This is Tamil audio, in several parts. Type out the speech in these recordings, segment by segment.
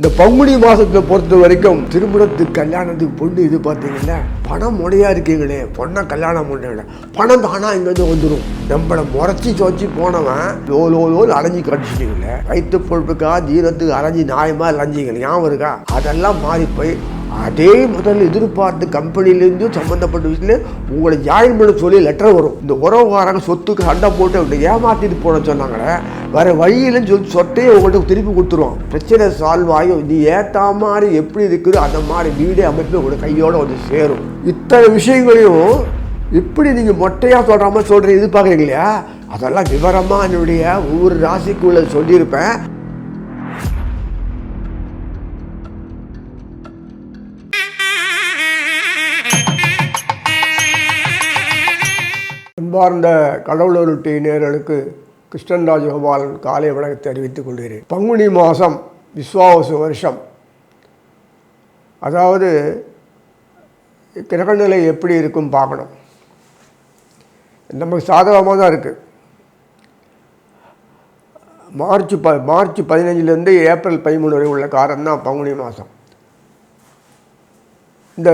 இந்த பங்குனி மாதத்தை பொறுத்த வரைக்கும் திருமணத்துக்கு கல்யாணத்துக்கு பொண்ணு இது பார்த்தீங்கன்னா பணம் முறையாக இருக்கீங்களே பொண்ணை கல்யாணம் பண்ணுறீங்களே பணம் தானா இங்கேருந்து வந்துடும். நம்மளை முறைச்சி சோச்சி போனவன் லோல் அலைஞ்சி கடிச்சிட்டீங்களே வயிற்று பொழுப்புக்காக தீரத்துக்கு அலைஞ்சி நியாயமாக அலைஞ்சிங்க ஞாபகம் இருக்கா? அதெல்லாம் மாறி போய் அதே முதல்ல எதிர்பார்த்து கம்பெனிலேருந்து சம்மந்தப்பட்ட விஷயத்தில் உங்களை ஜாயின் பண்ண சொல்லி லெட்டர் வரும். இந்த உறவுக்காரங்க சொத்துக்கு சண்டை போட்டு அப்படி ஏமாற்றிட்டு போன சொன்னாங்களே வேறு வழியிலன்னு சொல்லி சொட்டையே உங்கள்கிட்ட திருப்பி கொடுத்துருவோம். பிரச்சனை சால்வ் ஆகி நீ ஏற்ற மாதிரி எப்படி இருக்குதோ அந்த மாதிரி வீடே அமைப்பு உங்களோட கையோடு வந்து சேரும். இத்தனை விஷயங்களையும் இப்படி நீங்கள் மொட்டையாக சொல்கிற மாதிரி சொல்கிற எதிர்பார்க்குறீங்க இல்லையா? அதெல்லாம் விவரமாக என்னுடைய ஒவ்வொரு ராசிக்குள்ளே சொல்லியிருப்பேன். அன்பார்ந்த கடவுளொருட்டி நேயர்களுக்கு கிருஷ்ணன் ராஜகோபாலன் காலை வணக்கத்தை அறிவித்துக் கொள்கிறேன். பங்குனி மாதம் விஸ்வாவசு வருஷம், அதாவது கிரகநிலை எப்படி இருக்கும் பார்க்கணும். நமக்கு சாதகமாக தான் இருக்குது. மார்ச் 15 ஏப்ரல் 13 வரை உள்ள காலம் தான் பங்குனி மாதம். இந்த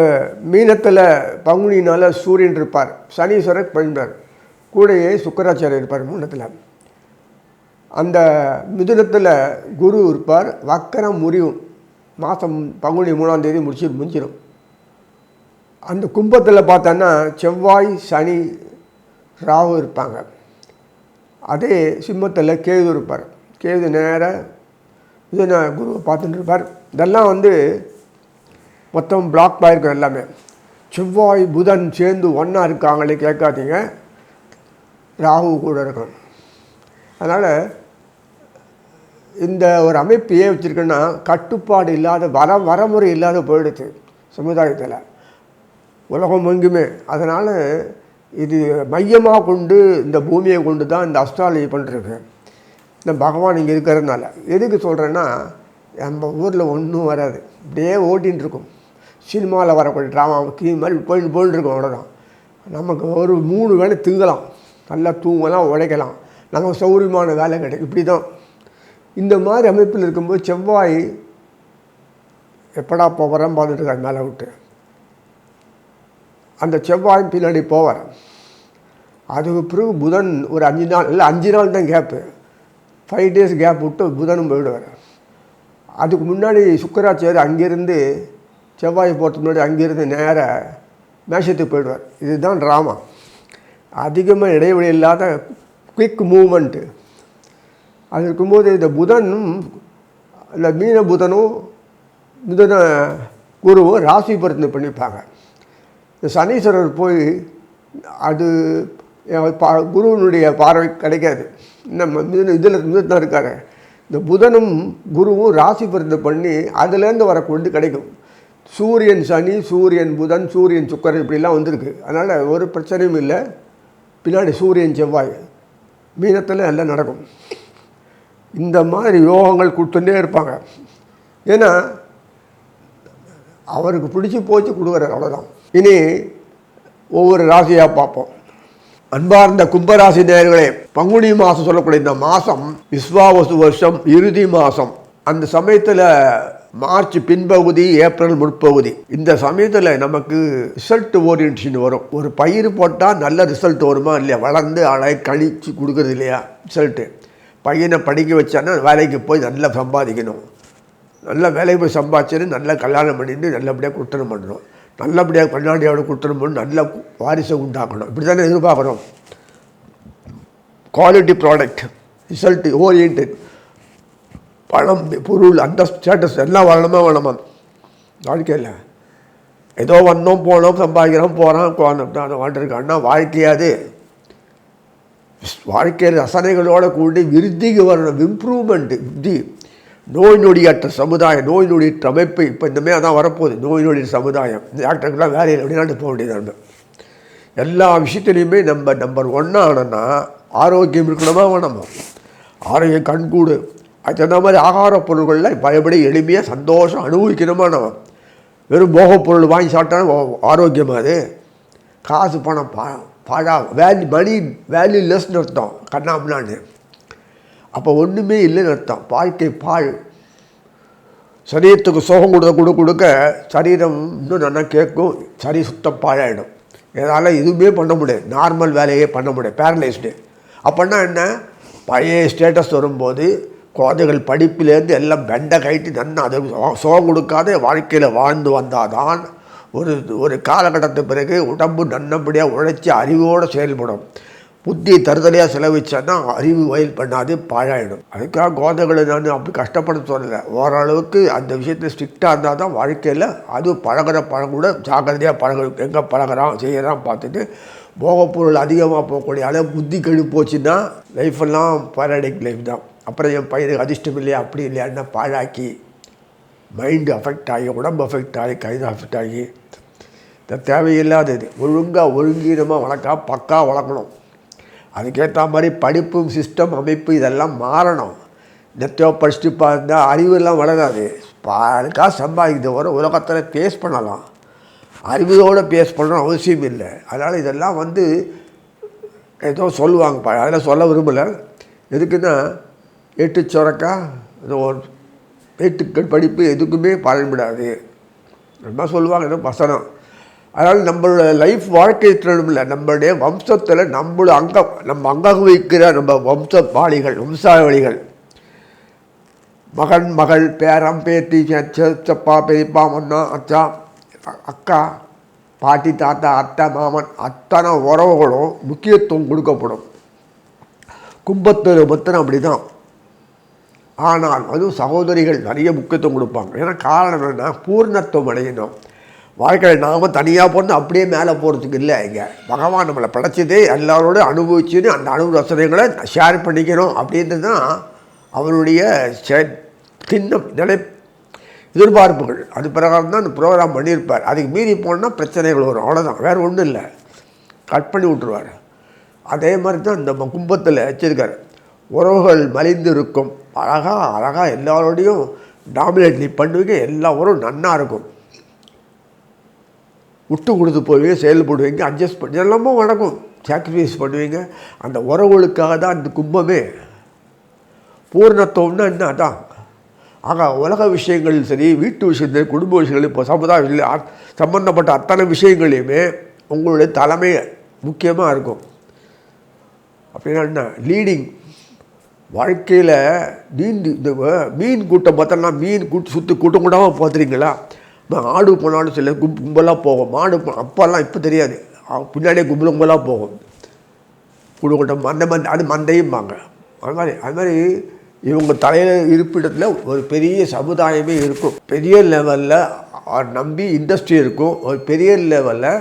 மீனத்தில் பங்குனினால் சூரியன் இருப்பார், சனீஸ்வரர் பண்பார், கூடையே சுக்கராச்சாரியர் இருப்பார் மூணத்தில். அந்த மிதுனத்தில் குரு இருப்பார், வக்கரம் முறிவும் மாதம் பங்குனி 3ஆம் தேதி முடிஞ்சிடும். அந்த கும்பத்தில் பார்த்தோன்னா செவ்வாய் சனி ராகு இருப்பாங்க. அதே சிம்மத்தில் கேது இருப்பார், கேது நேராக மிதுன குருவை பார்த்துட்டு இருப்பார். இதெல்லாம் மொத்தம் பிளாக் ஆகிருக்கும் எல்லாமே. செவ்வாய் புதன் சேர்ந்து ஒன்றா இருக்காங்களே கேட்காதீங்க, ராகு கூட இருக்கும். அதனால் இந்த ஒரு அமைப்பு ஏன் வச்சுருக்கேன்னா கட்டுப்பாடு இல்லாத வரமுறை இல்லாத போயிடுச்சு சமுதாயத்தில் உலகம் எங்குமே. அதனால் இது மையமாக கொண்டு இந்த பூமியை கொண்டு தான் இந்த அஸ்ட்ராலஜி பண்ணிருக்கு. இந்த பகவான் இங்கே இருக்கிறதுனால எதுக்கு சொல்கிறேன்னா, நம்ம ஊரில் ஒன்றும் வராது, இப்படியே ஓட்டின்னு இருக்கும். சினிமாவில் வரக்கூடிய ட்ராமா கீழ் மாதிரி போயின்னு இருக்கும். அவ்வளோதான். நமக்கு ஒரு 3 வேளை திங்கலாம், நல்லா தூங்கலாம், உழைக்கலாம், நமக்கு சௌரியமான வேலை கிடைக்கும். இப்படி தான் இந்த மாதிரி அமைப்பில் இருக்கும்போது செவ்வாய் எப்படா போகிறேன் பார்த்துட்டு இருக்காரு மேலே விட்டு. அந்த செவ்வாய் பின்னாடி போவார். அதுக்கு பிறகு புதன் ஒரு 5 நாள் இல்லை 5 நாள் தான் கேப்பு, 5 days கேப் விட்டு புதனும் போயிடுவார். அதுக்கு முன்னாடி சுக்கராச்சாரியர் அங்கேருந்து செவ்வாய் போகிறதுக்கு முன்னாடி அங்கேருந்து நேராக மேஷத்துக்கு போயிடுவார். இதுதான் ட்ராமா. அதிகமாக இடைவெளி இல்லாத குயிக் மூமெண்ட்டு. அது இருக்கும்போது இந்த புதனும் இல்லை மீன புதனும் மிதுன குருவும் ராசி பரிந்து பண்ணிப்பாங்க. இந்த சனீஸ்வரர் போய் அது குருவனுடைய பார்வை கிடைக்காது. நம்ம இதில் தான் இருக்கார். இந்த புதனும் குருவும் ராசி பரிந்து பண்ணி அதுலேருந்து வரக்கூடிய கிடைக்கும். சூரியன் சனி, சூரியன் புதன், சூரியன் சுக்கரன் இப்படிலாம் வந்திருக்கு. அதனால் ஒரு பிரச்சனையும் இல்லை. பின்னாடி சூரியன் செவ்வாய் மீனத்தில் எல்லாம் நடக்கும். இந்த மாதிரி யோகங்கள் கொடுத்துட்டே இருப்பாங்க. ஏன்னா அவருக்கு பிடிச்சி போச்சு கொடுக்குறாரு, அவ்வளோதான். இனி ஒவ்வொரு ராசியாக பார்ப்போம். அன்பார்ந்த கும்பராசி நேயர்களே, பங்குனி மாதம் சொல்லக்கூடிய இந்த மாதம் விஸ்வாவசு வருஷம் இறுதி மாதம். அந்த சமயத்தில் மார்ச் பின்பகுதி, ஏப்ரல் முற்பகுதி, இந்த சமயத்தில் நமக்கு ரிசல்ட் ஓரியன்டேஷன் வரும். ஒரு பயிர் போட்டால் நல்ல ரிசல்ட் வருமா இல்லையா? வளர்ந்து அழகை கழித்து கொடுக்குறது இல்லையா ரிசல்ட்டு. பையனை படிக்க வச்சான்னா வேலைக்கு போய் நல்லா சம்பாதிக்கணும், நல்ல வேலைக்கு போய் சம்பாதிச்சுன்னு நல்லா கல்யாணம் பண்ணிட்டு நல்லபடியாக குற்றணம் பண்ணணும், நல்லபடியாக கண்ணாடியோட குற்றணம் பண்ணி நல்ல வாரிசை உண்டாக்கணும். இப்படி தானே எதிர்பார்க்குறோம். குவாலிட்டி ப்ராடக்ட், ரிசல்ட் ஓரியன்ட், பணம் பொருள் அந்த ஸ்டேட்டஸ் எல்லாம் வேணுமா வாழ்க்கையில். ஏதோ வந்தோம் போனோம் சம்பாதிக்கிறோம் போகிறான் வாழ்ந்துருக்கான்னா வாழ்க்கையாது. வாழ்க்கையில் ரசனைகளோடு கூடி விருத்திக்கு வரணும், இம்ப்ரூவ்மெண்ட்டு. விருத்தி, நோய் நொடியற்ற சமுதாயம், நோய் நொடியற்ற அமைப்பு. இப்போ இந்தமாதிரி அதான் வரப்போகுது, நோய் நொடி சமுதாயம். இந்த டாக்டருக்கெல்லாம் வேலையில் வெளிநாட்டு போக வேண்டியது. நம்ம எல்லா விஷயத்துலையுமே நம்ம நம்பர் 1 ஆனோன்னா ஆரோக்கியம் இருக்கணுமா வேணாமா? ஆரோக்கியம் கண்கூடு. அது தகுந்த மாதிரி ஆகார பொருள்களில் பயப்படி எளிமையாக சந்தோஷம் அனுபவிக்கணுமா? நம்ம வெறும் போகப் பொருள் வாங்கி சாப்பிட்டாலும் ஆரோக்கியமாக அது? காசு பணம் பாழா மணி வேல்யூலெஸ்ன்னு அர்த்தம், கண்ணாமலான்னு. அப்போ ஒன்றுமே இல்லைன்னு அர்த்தம். வாழ்க்கை பாழ். சரீரத்துக்கு சோகம் கொடுக்க சரீரம் இன்னும் நல்லா கேட்கும், சரி சுத்தம் பாழாயிடும். இதனால் எதுவுமே பண்ண முடியாது, நார்மல் வேலையே பண்ண முடியாது, பேரலைஸ்டு. அப்படின்னா என்ன, பழைய ஸ்டேட்டஸ் வரும்போது குழந்தைகள் படிப்பிலேருந்து எல்லாம் பெண்டை கைட்டு நன்னா அது சோகம் கொடுக்காத வாழ்க்கையில் வாழ்ந்து வந்தால் தான் ஒரு காலகட்டத்து பிறகு உடம்பு நல்லபடியாக உழைச்சி அறிவோடு செயல்படும். புத்தி தருதலையாக செலவிச்சேன்னா அறிவு வயல் பண்ணாது, பாழாயிடும். அதுக்காக குழந்தைகளை நான் அப்படி கஷ்டப்பட சொல்லலை. ஓரளவுக்கு அந்த விஷயத்தில் ஸ்ட்ரிக்டாக இருந்தால் தான் வாழ்க்கையில் அது பழகூட ஜாக்கிரதையாக எங்கே பழகிறான் செய்யறான் பார்த்துட்டு போகப்பொருள் அதிகமாக போகக்கூடிய அளவு புத்தி கெடு போச்சுன்னா லைஃபெல்லாம் பேரடிக் லைஃப் தான். அப்புறம் என் பையனுக்கு அதிர்ஷ்டம் இல்லையா அப்படி இல்லையான்னா பாழாக்கி மைண்டு அஃபெக்ட் ஆகி, உடம்பு அஃபெக்ட் ஆகி, கைது அஃபெக்ட் ஆகி, தேவையில்லாதது. ஒழுங்கீனமாக வளர்க்கா பக்கா வளர்க்கணும். அதுக்கேற்ற மாதிரி படிப்பு சிஸ்டம் அமைப்பு இதெல்லாம் மாறணும். நெத்தையோ படிச்சுட்டு இருந்தால் அறிவுலாம் வளராது. அதுக்காக சம்பாதிக்கிறது வர உலகத்தில் பேஸ் பண்ணலாம், அறிவோடு பேஸ் பண்ணணும் அவசியம் இல்லை. அதனால் இதெல்லாம் ஏதோ சொல்லுவாங்க, அதெல்லாம் சொல்ல விரும்பலை. எதுக்குன்னா எட்டு சுரக்கா ஒரு வீட்டுக்கள் படிப்பு எதுக்குமே பயன்படாது ரொம்ப சொல்லுவாங்க, ஏதோ வசனம். அதனால் நம்மளோட லைஃப் வாழ்க்கை திறனும் இல்லை, நம்மளுடைய வம்சத்தில் நம்ம அங்கீகரிக்கிற நம்ம வம்சாவளிகள் மகன் மகள் பேரம் பேத்தி சப்பா பெரியப்பா மன்னா அச்சா அக்கா பாட்டி தாத்தா அத்தை மாமன் அத்தனை உறவுகளும் முக்கியத்துவம் கொடுக்கப்படும். கும்பத்தில் மொத்தம் அப்படி தான். ஆனால் அதுவும் சகோதரிகள் நிறைய முக்கியத்துவம் கொடுப்பாங்க. ஏன்னா காரணம் என்ன, பூர்ணத்துவம் அடையணும். வாழ்க்கையில் நாம் தனியாக போகிறது அப்படியே மேலே போகிறதுக்கு இல்லை. இங்கே பகவான் நம்மளை படைச்சதே எல்லாரோட அனுபவிச்சுன்னு அந்த அனுபவ ரசனைகளை ஷேர் பண்ணிக்கணும் அப்படின்றது தான் அவருடைய எதிர்பார்ப்புகள். அது பிரகாரம் தான் அந்த ப்ரோக்ராம் பண்ணியிருப்பார். அதுக்கு மீறி போனால் பிரச்சனைகள் வரும், அவ்வளோதான், வேறு ஒன்றும் இல்லை, கட் பண்ணி விட்டுருவார். அதே மாதிரி தான் இந்த கும்பத்தில் வச்சிருக்கார். உறவுகள் மலிந்து இருக்கும், அழகாக எல்லாரோடையும் டாமினேட் நீ பண்ணுவீங்க, எல்லா உறவும் நன்னாக இருக்கும், விட்டு கொடுத்து போவீங்க, செயல்படுவீங்க, அட்ஜஸ்ட் பண்ணி எல்லாமே நடக்கும், சாக்ரிஃபைஸ் பண்ணுவீங்க. அந்த உறவுகளுக்காக தான் இந்த கும்பமே. பூர்ணத்துவம்னா என்ன அதான். ஆக உலக விஷயங்கள் சரி, வீட்டு விஷயங்கள், குடும்ப விஷயங்கள், இப்போ சமுதாய சம்பந்தப்பட்ட அத்தனை விஷயங்களையுமே உங்களுடைய தலைமை முக்கியமாக இருக்கும். அப்படின்னா என்ன, லீடிங். வாழ்க்கையில் இந்த மீன் கூட்டம் பார்த்தோம்னா மீன் சுற்றி கூட்டம் கூட்டமாக பார்த்துறீங்களா? ஆடு போனாலும் சில கும்பலாக போகும், மாடு அப்போல்லாம் இப்போ தெரியாது, பின்னாடியே கும்பலாக போகும் கூட்டம். அது மந்தையும்பாங்க. அது மாதிரி இவங்க தலையில் இருப்பிடத்தில் ஒரு பெரிய சமுதாயமே இருக்கும். பெரிய லெவலில் நம்பி இண்டஸ்ட்ரி இருக்கும், ஒரு பெரிய லெவலில்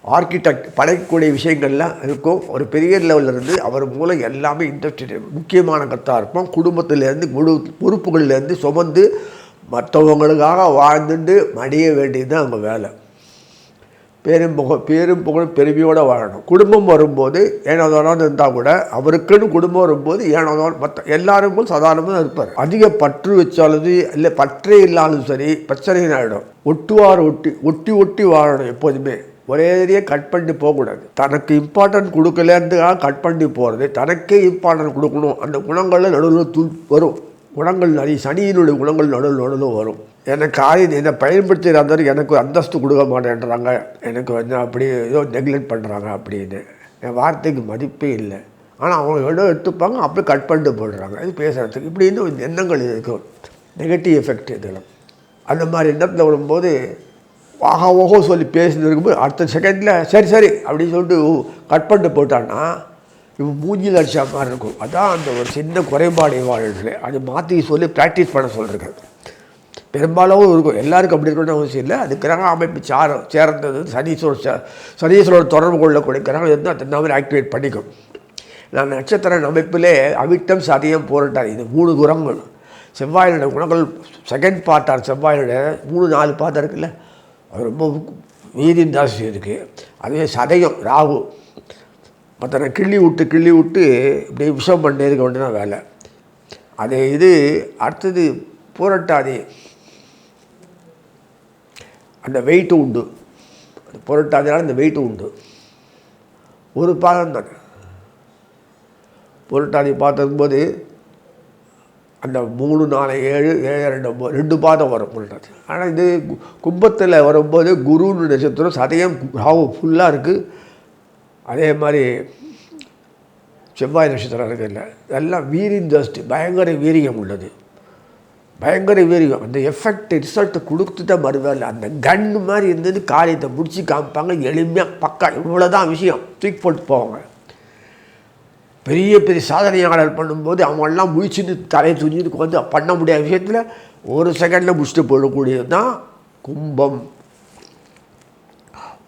ஆர்கிடெக்ட் படைக்கக்கூடிய விஷயங்கள்லாம் இருக்கும். ஒரு பெரிய லெவலில் இருந்து அவர் மூலம் எல்லாமே இண்டஸ்ட்ரி முக்கியமான கருத்தாக இருப்போம். குடும்பத்திலேருந்து பொறுப்புகள்லேருந்து சுமந்து மற்றவங்களுக்காக வாழ்ந்துட்டு மடிய வேண்டியது தான் அவங்க வேலை. பேரும் புகழும் பெருமையோடு வாழணும். குடும்பம் வரும்போது ஏனோதானு இருந்தால் கூட அவருக்குன்னு குடும்பம் வரும்போது ஏனோதான் மற்ற எல்லாரும் போல் சாதாரணமாக இருப்பார். அதிக பற்று வச்சாலும் இல்லை, பற்றே இல்லாலும் சரி, பிரச்சனைகள் ஆகிடும். ஒட்டி வாழணும். எப்போதுமே ஒரே ஏரியாக கட் பண்ணி போகக்கூடாது. தனக்கு இம்பார்ட்டன்ட் கொடுக்கலன்றதுக்காக கட் பண்ணி போகிறது, தனக்கே இம்பார்ட்டன்ட் கொடுக்கணும். அந்த குணங்களில் நடுவில் வரும். குணங்கள் நிறைய சனியினுடைய குணங்கள் நடுவில் வரும். எனக்கு என்னை பயன்படுத்தி இருந்தாலும் எனக்கு அந்தஸ்து கொடுக்க மாட்டேன்றாங்க, எனக்கு அப்படி ஏதோ நெக்லெக்ட் பண்ணுறாங்க அப்படின்னு. என் வார்த்தைக்கு மதிப்பே இல்லை. ஆனால் அவங்க இடம் எடுத்துப்பாங்க, அப்படியே கட் பண்ணிட்டு போடுறாங்க. இது பேசுகிறதுக்கு இப்படின்னு எண்ணங்கள் இருக்கும், நெகட்டிவ் எஃபெக்ட் இதெல்லாம். அந்த மாதிரி எண்ணத்தில் வரும்போது ஓஹோ சொல்லி பேசிட்டு இருக்கும்போது அடுத்த செகண்டில் சரி அப்படின்னு சொல்லிட்டு கட் பண்ணிட்டு போட்டான்னா இவன் மூஞ்சில் அடிச்சா மாதிரி இருக்கும். அதான் அந்த ஒரு சின்ன குறைபாடு வாழ்க்கை. அது மாற்றி சொல்லி ப்ராக்டிஸ் பண்ண சொல்லியிருக்காரு. பெரும்பாலும் இருக்கும், எல்லாருக்கும் அப்படி இருக்கணும்னு அவசியம் இல்லை. அது கிரக அமைப்பு சேர்ந்தது சனீஸ்வரோட தொடர்பு கொள்ளக்கூடிய கிரகம் இருந்தால் அந்த மாதிரி ஆக்டிவேட் பண்ணிக்கும். நான் நட்சத்திர அமைப்பிலே அவிட்டம், சதயம், போராட்டார், இது 3 குணங்கள். செவ்வாயினுடைய குணங்கள் செகண்ட் பார்ட்டார். செவ்வாயினுடைய 3-4 பார்ட் இருக்குல்ல, அது ரொம்ப வீரியம் ஜாஸ்தி இருக்குது. அதுவே சதயம் ராகு மற்ற கிள்ளி விட்டு இப்படி விஷம் பண்ணே இருக்க வேண்டியதான் வேலை. அது இது அடுத்தது புரட்டாதி, அந்த வெயிட்டு உண்டு. புரட்டாதினால இந்த வெயிட்டு உண்டு. ஒரு பாதம் தானே புரட்டாதி பார்த்துக்கும்போது அந்த 3 4 7 7 2 2 பாதம் வரும் பண்ணுறது. ஆனால் இது கும்பத்தில் வரும்போது குருன்னு நட்சத்திரம் சதயம் ராகு ஃபுல்லாக இருக்குது. அதே மாதிரி செவ்வாய் நட்சத்திரம் இருக்குது. இல்லை இதெல்லாம் வீரியம் ஜஸ்ட் பயங்கர வீரியம் உள்ளது, பயங்கர வீரியம். அந்த எஃபெக்ட் ரிசல்ட் கொடுத்துட்டா மறுவேலை அந்த கன்று மாதிரி இருந்தது. காரியத்தை முடிச்சு காமிப்பாங்க எளிமையாக பக்கா. இவ்வளோதான் விஷயம், தூக்கி போட்டு போவாங்க. பெரிய பெரிய சாதனையாளர் பண்ணும்போது அவங்கெல்லாம் முழிச்சுட்டு தலையை துணிச்சுட்டு வந்து பண்ண முடியாத விஷயத்தில் ஒரு செகண்டில் முடிச்சுட்டு போடக்கூடியது தான் கும்பம்.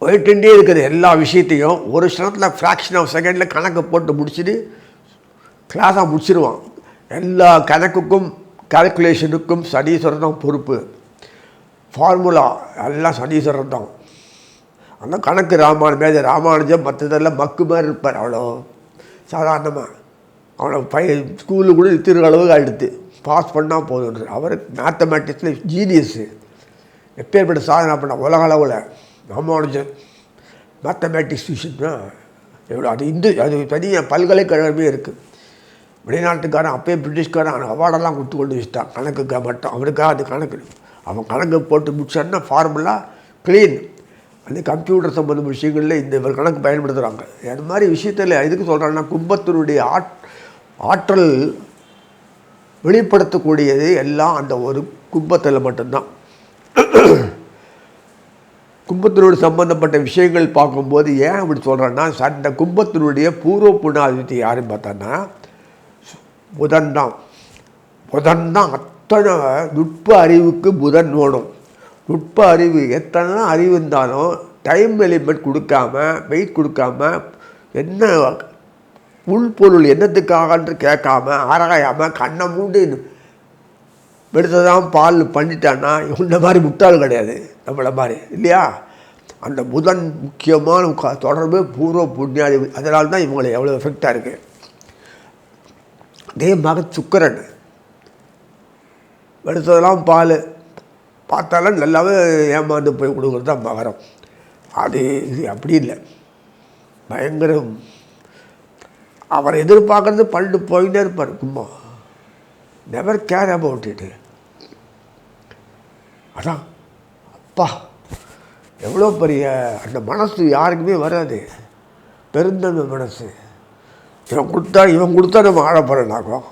போயிட்டுட்டே இருக்குது எல்லா விஷயத்தையும் ஒரு க்ஷணத்தில் ஃப்ராக்ஷன் ஆஃப் செகண்டில் கணக்கை போட்டு முடிச்சுட்டு கிளாஸாக முடிச்சிடுவான். எல்லா கணக்குக்கும் கால்குலேஷனுக்கும் சனீஸ்வரன் தான் பொறுப்பு. ஃபார்முலா எல்லாம் சனீஸ்வரன் தான். அந்த கணக்கு ராமானுஜம் மற்றதெல்லாம் மக்கு மாதிரி இருப்பார். அவ்வளோ சாதாரணமாக அவனை ஸ்கூலில் கூட திருற அளவுக்கு ஆகிடுது, பாஸ் பண்ணால் போதுன்றது. அவர் மேத்தமேட்டிக்ஸில் ஜீனியஸு, எப்பேற்பட்ட சாதனை பண்ண உலக அளவில் ராமானுஜன் மேத்தமேட்டிக்ஸ் விஷயம்னா எவ்வளோ அது அது தனியாக பல்கலைக்கழகமே இருக்குது. வெளிநாட்டுக்காரன் அப்போயே பிரிட்டிஷ்காரன் அவார்டெல்லாம் கொடுத்து கொண்டு வச்சுட்டான் கணக்குக்காக மட்டும். அவனுக்காக அது கணக்கு அவன் கணக்கு போட்டு முடிச்சான்னா ஃபார்முலா க்ளீன். அந்த கம்ப்யூட்டர் சம்பந்த விஷயங்களில் இந்த கணக்கு பயன்படுத்துகிறாங்க. அது மாதிரி விஷயத்தில் எதுக்கு சொல்கிறாங்கன்னா கும்பத்தினுடைய ஆற்றல் வெளிப்படுத்தக்கூடியது எல்லாம் அந்த ஒரு கும்பத்தில் மட்டும்தான். கும்பத்தினோடு சம்பந்தப்பட்ட விஷயங்கள் பார்க்கும்போது ஏன் அப்படி சொல்கிறேன்னா, அந்த கும்பத்தினுடைய பூர்வ புண்ணாதிபதி யாருன்னு பார்த்தோன்னா புதன் தான். புதன் தான். அத்தனை நுட்ப அறிவுக்கு புதன் வேணும். நுட்ப அறிவு எத்தனை அறிவு இருந்தாலும் டைம் எலிமெண்ட் கொடுக்காம வெயிட் கொடுக்காம என்ன உள்பொருள் என்னத்துக்காகன்று கேட்காம ஆராயாமல் கண்ணை மூண்டு எடுத்ததான் பால் பண்ணிட்டான்னா இந்த மாதிரி முட்டாள் கிடையாது நம்மளை மாதிரி இல்லையா. அந்த புதன் முக்கியமான தொடர்பு பூர்வ புண்ணியாதிபதி. அதனால தான் இவங்களை எவ்வளோ எஃபெக்டாக இருக்குது. அதே மாதிரி சுக்கிரன் எடுத்ததெல்லாம் பால் பார்த்தாலும் நல்லாவே ஏமாந்து போய் கொடுக்குறது தான் மகரம். அது இது அப்படி இல்லை, பயங்கரம். அவரை எதிர்பார்க்கறது பண்ணிட்டு போயிட்டே இருப்பார். கும்பம் நெவர் கேர் அபவுட் இட். அதான் அப்பா எவ்வளோ பெரிய அந்த மனசு யாருக்குமே வராது, பெருந்தன்மை மனசு. இவன் கொடுத்தா நம்ம ஆழப்படுறனாக்கும்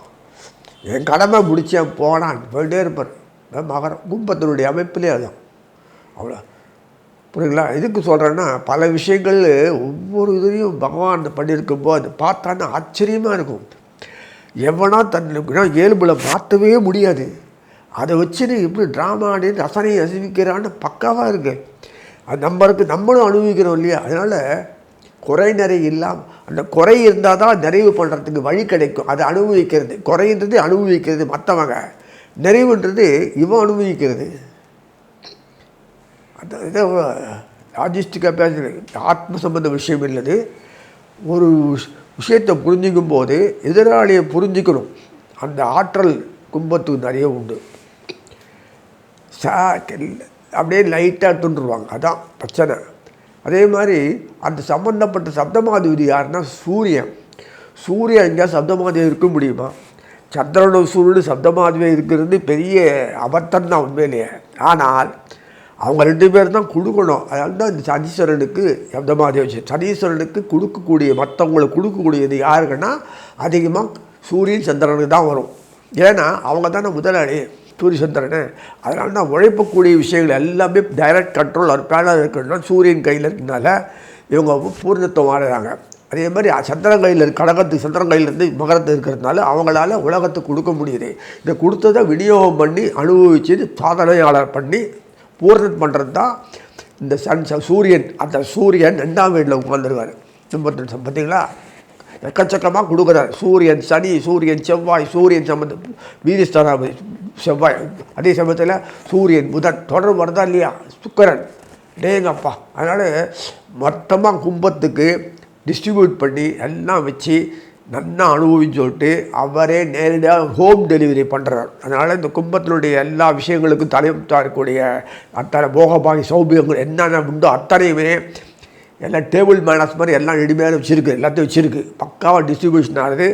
என் கடமை முடிச்சேன் போனான் போயிட்டே இருப்பார். மகரம் கும்பத்தினுடைய அமைப்பிலே அதுதான். அவ்வளோ புரியுங்களா. எதுக்கு சொல்கிறேன்னா பல விஷயங்கள் ஒவ்வொரு இதுலேயும் பகவான் பண்ணியிருக்கும்போது அது பார்த்தான்னா ஆச்சரியமாக இருக்கும். எவனா தன் இயல்புல மாற்றவே முடியாது. அதை வச்சுன்னு எப்படி ட்ராமா ஆடி ரசனையை அனுபவிக்கிறான்னு பக்காவாக இருக்குது. அது நம்மளும் அனுபவிக்கிறோம் இல்லையா. அதனால் குறை நிறை இல்லாமல் அந்த குறை இருந்தால் தான் நிறைவு பண்ணுறதுக்கு வழி கிடைக்கும். அதை அனுபவிக்கிறது, குறைன்றது அனுபவிக்கிறது மற்றவங்க, நிறைவுன்றது இவன் அனுபவிக்கிறது. அந்த இதை லாஜிஸ்டிக்காக பேசுகிறது ஆத்ம சம்பந்த விஷயம் இல்லது. ஒரு விஷயத்தை புரிஞ்சிக்கும் போது எதிராளியை புரிஞ்சிக்கணும். அந்த ஆற்றல் கும்பத்துக்கு நிறைய உண்டு. அப்படியே லைட்டாக துண்டுருவாங்க, அதான் பிரச்சனை. அதே மாதிரி அந்த சம்பந்தப்பட்ட சப்தமாதிபதி யாருன்னா சூரியன். சூரியன் எங்கேயா சப்தமாதிபதி இருக்க முடியுமா? சந்திரனோட சூரியன் சப்தமாதிபதி இருக்கிறது பெரிய அபத்தம் தான் உண்மையிலேயே. ஆனால் அவங்க 2 பேர் தான் கொடுக்கணும். அதனால தான் இந்த சனீஸ்வரனுக்கு சப்தமாதிபதி. சனீஸ்வரனுக்கு கொடுக்கக்கூடிய மற்றவங்களுக்கு கொடுக்கக்கூடியது யாருக்குன்னா அதிகமாக சூரியன் சந்திரனுக்கு தான் வரும். ஏன்னா அவங்க தானே முதலாளி சூரிய சந்திரனு. அதனால தான் உழைப்பக்கூடிய விஷயங்கள் எல்லாமே டைரக்ட் கண்ட்ரோல் அவர் பேனல் இருக்கிறதுனால சூரியன் கையில் இருக்கிறதுனால இவங்க பூர்ணத்துவம் ஆடுறாங்க. அதே மாதிரி சந்திரன் கையில் கடகத்துக்கு சந்திரன் கையிலேருந்து மகரத்து இருக்கிறதுனால அவங்களால உலகத்துக்கு கொடுக்க முடியுது. இதை கொடுத்ததை விநியோகம் பண்ணி அனுபவிச்சு சாதனையாளர் பண்ணி பூர்ணம் பண்ணுறது தான் இந்த சூரியன். அந்த சூரியன் 2ஆம் வீட்டில் உட்காந்துருவார். பார்த்தீங்களா, எக்கச்சக்கமாக கொடுக்குறார். சூரியன் சனி, சூரியன் செவ்வாய், சூரியன் சம்பந்த வீரிஸ்தானாபதி செவ்வாய். அதே சமயத்தில் சூரியன் புதன் தொடர்பு வருதா இல்லையா, சுக்கிரன் டேங்கப்பா. அதனால் மொத்தமாக கும்பத்துக்கு டிஸ்ட்ரிபியூட் பண்ணி எல்லாம் வச்சு நல்லா அனுபவின்னு சொல்லிட்டு அவரே நேரடியாக ஹோம் டெலிவரி பண்ணுறார். அதனால் இந்த கும்பத்தினுடைய எல்லா விஷயங்களுக்கும் தலைமுத்தாரக்கூடிய அத்தனை போகபாகி சௌபியங்கள் என்னென்ன உண்டோ அத்தனையுமே எல்லாம் டேபிள் மேனஸ் மாதிரி எல்லாம் ரெடிமேடாக வச்சுருக்கு, எல்லாத்தையும் வச்சுருக்கு. பக்காவாக டிஸ்ட்ரிபியூஷன் ஆகுது.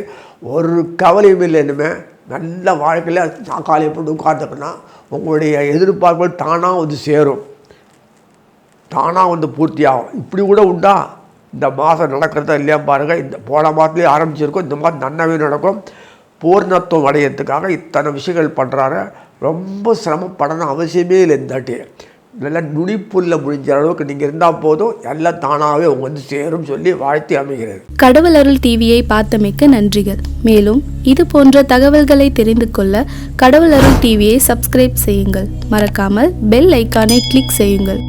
ஒரு கவலையும் இல்லை. இனிமேல் நல்ல வாழ்க்கையில் நாக்காளியை போட்டு உட்கார்ந்துக்கன்னா உங்களுடைய எதிர்பார்ப்புகள் தானாக வந்து சேரும், தானாக வந்து பூர்த்தி ஆகும். இப்படி கூட உண்டா, இந்த மாதம் நடக்கிறதா இல்லையா பாருங்கள். இந்த போன மாதத்துலேயே ஆரம்பிச்சிருக்கோம், இந்த மாதம் நன்னாவே நடக்கும். பூர்ணத்துவம் அடையிறதுக்காக இத்தனை விஷயங்கள் பண்ணுறாரு. ரொம்ப சிரமப்படணும் அவசியமே இல்லை. இந்தாட்டி நல்லா நுனிப்புல்ல முடிஞ்ச அளவுக்கு நீங்கள் இருந்தால் போதும், எல்லாம் தானாகவே அவங்க வந்து சேரும் சொல்லி வாழ்த்தி அமைகிறது. கடவுள் அருள் டிவியை பார்த்தமைக்க நன்றிகள். மேலும் இது போன்ற தகவல்களை தெரிந்து கொள்ள கடவுள் அருள் டிவியை சப்ஸ்கிரைப் செய்யுங்கள். மறக்காமல் பெல் ஐக்கானை கிளிக் செய்யுங்கள்.